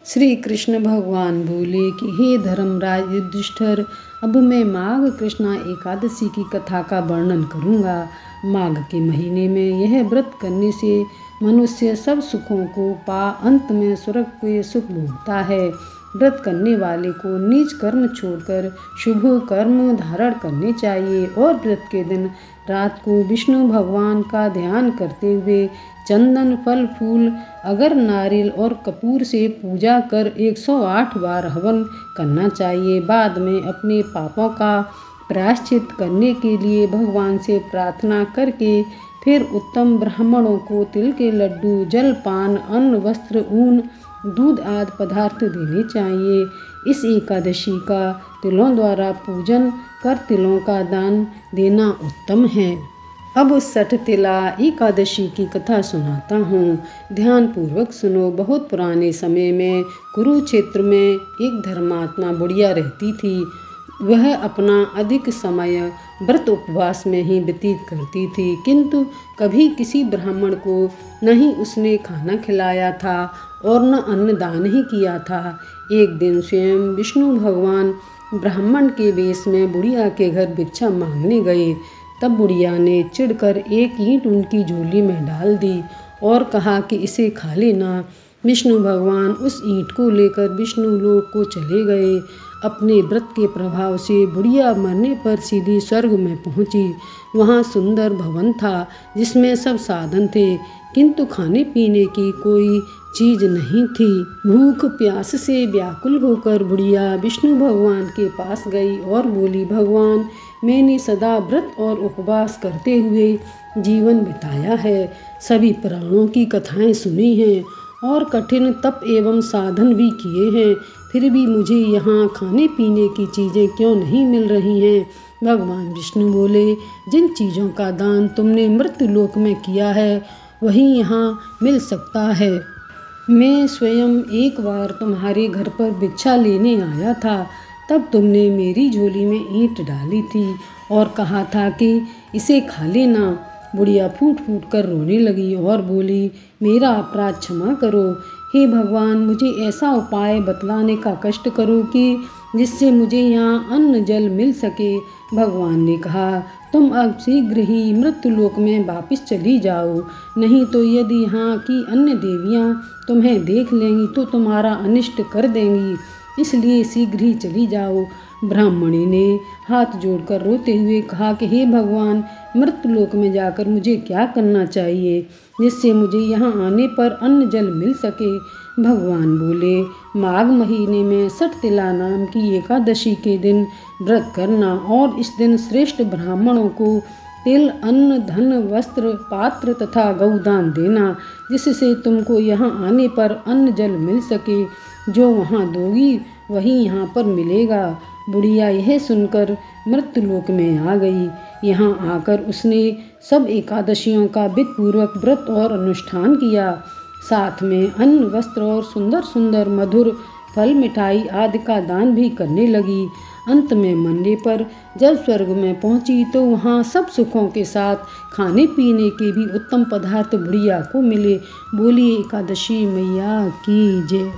श्री कृष्ण भगवान बोले कि हे धर्मराज युधिष्ठिर, अब मैं माघ कृष्णा एकादशी की कथा का वर्णन करूँगा। माघ के महीने में यह व्रत करने से मनुष्य सब सुखों को पा अंत में स्वर्ग के सुख भोगता है। व्रत करने वाले को नीच कर्म छोड़कर शुभ कर्म धारण करने चाहिए और व्रत के दिन रात को विष्णु भगवान का ध्यान करते हुए चंदन फल फूल अगर नारियल और कपूर से पूजा कर 108 बार हवन करना चाहिए। बाद में अपने पापों का प्रायश्चित करने के लिए भगवान से प्रार्थना करके फिर उत्तम ब्राह्मणों को तिल के लड्डू जलपान अन्न वस्त्र ऊन दूध आदि पदार्थ देने चाहिए। इस एकादशी का तिलों द्वारा पूजन कर तिलों का दान देना उत्तम है। अब सठ तिला एकादशी की कथा सुनाता हूँ, ध्यान पूर्वक सुनो। बहुत पुराने समय में कुरुक्षेत्र में एक धर्मात्मा बुढ़िया रहती थी। वह अपना अधिक समय व्रत उपवास में ही व्यतीत करती थी, किंतु कभी किसी ब्राह्मण को न ही उसने खाना खिलाया था और न अन्नदान ही किया था। एक दिन स्वयं विष्णु भगवान ब्राह्मण के वेश में बुढ़िया के घर भिक्षा मांगने गए। तब बुढ़िया ने चिढ़कर एक ईंट उनकी झोली में डाल दी और कहा कि इसे खा लेना। विष्णु भगवान उस ईंट को लेकर विष्णु लोक को चले गए। अपने व्रत के प्रभाव से बुढ़िया मरने पर सीधी स्वर्ग में पहुंची। वहां सुंदर भवन था जिसमें सब साधन थे, किंतु खाने पीने की कोई चीज नहीं थी। भूख प्यास से व्याकुल होकर बुढ़िया विष्णु भगवान के पास गई और बोली, भगवान, मैंने सदा व्रत और उपवास करते हुए जीवन बिताया है, सभी पुराणों की कथाएं सुनी हैं और कठिन तप एवं साधन भी किए हैं, फिर भी मुझे यहाँ खाने पीने की चीज़ें क्यों नहीं मिल रही हैं। भगवान विष्णु बोले, जिन चीज़ों का दान तुमने मृत्यु लोक में किया है वही यहाँ मिल सकता है। मैं स्वयं एक बार तुम्हारे घर पर भिक्षा लेने आया था, तब तुमने मेरी झोली में ईंट डाली थी और कहा था कि इसे खा लेना। बुढ़िया फूट फूट कर रोने लगी और बोली, मेरा अपराध क्षमा करो। हे भगवान, मुझे ऐसा उपाय बतलाने का कष्ट करो कि जिससे मुझे यहाँ अन्न जल मिल सके। भगवान ने कहा, तुम अब शीघ्र ही मृत्यु लोक में वापस चली जाओ, नहीं तो यदि यहाँ की अन्य देवियाँ तुम्हें देख लेंगी तो तुम्हारा अनिष्ट कर देंगी, इसलिए शीघ्र ही चली जाओ। ब्राह्मणी ने हाथ जोड़कर रोते हुए कहा कि हे भगवान, मृत्यु लोक में जाकर मुझे क्या करना चाहिए जिससे मुझे यहाँ आने पर अन्न जल मिल सके। भगवान बोले, माघ महीने में सठ तिला नाम की एकादशी के दिन व्रत करना और इस दिन श्रेष्ठ ब्राह्मणों को तिल अन्न धन वस्त्र पात्र तथा गौदान देना, जिससे तुमको यहाँ आने पर अन्न जल मिल सके। जो वहाँ दोगी वही यहाँ पर मिलेगा। बुढ़िया यह सुनकर मृत्यु लोक में आ गई। यहाँ आकर उसने सब एकादशियों का विधिपूर्वक व्रत और अनुष्ठान किया, साथ में अन्न वस्त्र और सुंदर सुंदर मधुर फल मिठाई आदि का दान भी करने लगी। अंत में मरने पर जब स्वर्ग में पहुंची तो वहां सब सुखों के साथ खाने पीने के भी उत्तम पदार्थ बुढ़िया को मिले। बोली एकादशी मैया की जय।